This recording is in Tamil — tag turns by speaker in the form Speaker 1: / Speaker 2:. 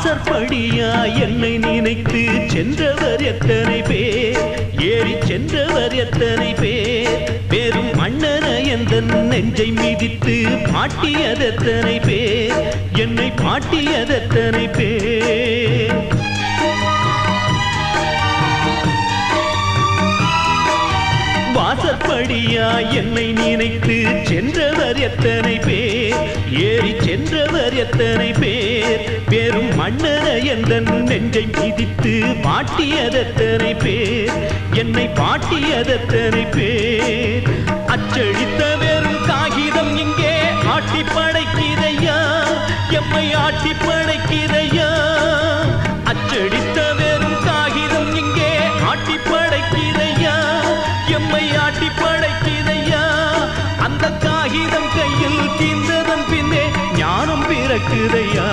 Speaker 1: வாசற்படியா என்னை நினைத்து சென்றவர் எத்தனை பேர், ஏறி சென்றவர் எத்தனை பேர், வெறும் மன்னன எந்த நெஞ்சை மிதித்து பாட்டியதெத்தனை பேர், என்னை பாட்டியதெத்தனை பேர். வாசற்படியா என்னை நினைத்து சென்றவர் எத்தனை பேர், ஏறி சென்றவர் எத்தனை பேர், வெறும் மன்னன எந்த நெஞ்சை மிதித்து பாட்டியதெத்தனை பேர், என்னை பாட்டியதெத்தனை பேர். அச்சடித்த வெறும் காகிதம் இங்கே ஆட்டி படைக்கிறையா, எம்மை ஆட்டி படைக்கிறையா. அச்சடித்த வெறும் காகிதம் இங்கே ஆட்டி படைக்கிறையா, எம்மை ஆட்டி படைக்கிறையா. அந்த காகிதம் கையில் தீர்ந்ததன் பின்னே ஞானம் பிறக்குதையா.